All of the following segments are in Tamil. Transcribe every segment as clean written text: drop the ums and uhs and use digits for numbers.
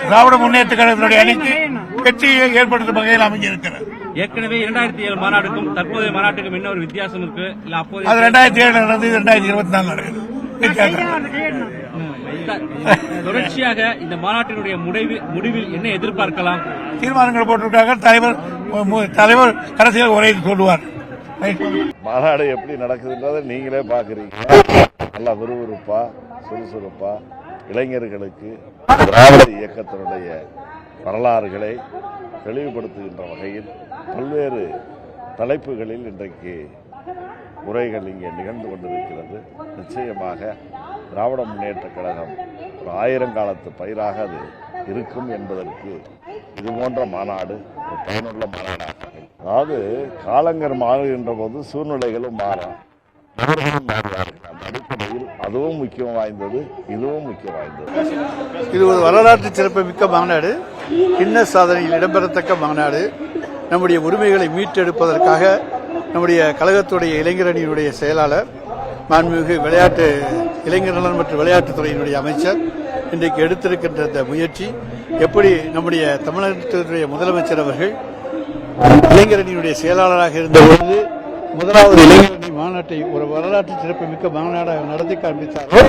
திராவிட முன்னேற்ற கழகத்தினுடைய அணிக்கு வெற்றியை ஏற்படுத்தும் வகையில் அமைஞ்சிருக்கிறது. ஏற்கனவே 2007 மாநாடுக்கும் தற்போதைய மாநாட்டுக்கும் என்ன ஒரு வித்தியாசம் இருக்கு? இல்ல அப்போது அது 2007 நடந்தது, 2024 நடக்குது. தொடர்ச்சியாக இந்த மாநாட்டினுடைய முடிவில் என்ன எதிர்பார்க்கலாம்? தீர்மானங்கள் போட்டிருக்காங்க. தலைவர் கடைசியில் உரை சொல்லுவார். மாநாடு எப்படி நடக்குதுன்றதை நீங்களே பாக்குறீங்க. நல்லா விறுவிறுப்பா, சுறுசுறுப்பா, இளைஞர்களுக்கு திராவிட இயக்கத்தினுடைய வரலாறுகளை தெளிவுபடுத்துகின்ற வகையில் பல்வேறு தலைப்புகளில் இன்றைக்கு உரைகள் இங்கே நிகழ்ந்து கொண்டிருக்கிறது. நிச்சயமாக திராவிட முன்னேற்ற கழகம் ஒரு 1000 காலத்து பயிராக அது இருக்கும் என்பதற்கு இதுபோன்ற மாநாடு ஒரு பயனுள்ள மாநாடாக. அதாவது காலங்கள் மாறுகின்ற போது சூழ்நிலைகளும் மாறும், நபர்களும் மாறுவார்கள். அந்த அடிப்படையில் அதுவும் முக்கியம் வாய்ந்தது, இதுவும் முக்கியம் வாய்ந்தது. இது ஒரு வரலாற்று சிறப்புமிக்க மாநாடு, கின்னஸ் சாதனையில் இடம்பெறத்தக்க மாநாடு. நம்முடைய உரிமைகளை மீட்டெடுப்பதற்காக நம்முடைய கழகத்துடைய இளைஞரணியினுடைய செயலாளர், மாண்புமிகு விளையாட்டு இளைஞர் நலன் மற்றும் விளையாட்டுத்துறையினுடைய அமைச்சர் இன்றைக்கு எடுத்திருக்கின்ற இந்த முயற்சி, எப்படி நம்முடைய தமிழகத்தினுடைய முதலமைச்சர் அவர்கள் இளைஞரணியினுடைய செயலாளராக இருந்தபோது முதலாவது இளைஞரணி மாநாட்டை ஒரு வரலாற்று சிறப்புமிக்க மாநாடாக நடத்தி காண்பித்தாரோ,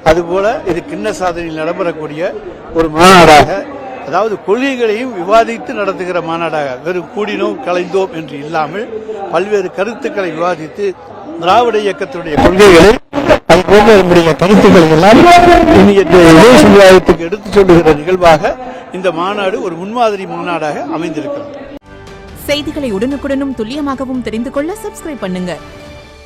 அதுபோல இது கின்னஸ் சாதனையில் நடைபெறக்கூடிய ஒரு மாநாடாக, அதாவது கொள்கைகளையும் விவாதித்து நடத்துகிற மாநாடாக, வெறும் கூடினோம் கலைந்தோம் என்று இல்லாமல் பல்வேறு கருத்துக்களை விவாதித்து திராவிட இயக்கத்தினுடைய கொள்கைகளை, அதுபோன்ற நம்முடைய கருத்துக்களை எல்லாம் இளைய சமுதாயத்துக்கு எடுத்துச் சொல்லுகிற நிகழ்வாக இந்த மாநாடு ஒரு முன்மாதிரி மாநாடாக அமைந்திருக்கிறது. செய்திகளை உடனுக்குடனும் துல்லியமாகவும் தெரிந்து கொள்ள சப்ஸ்கிரைப் பண்ணுங்க.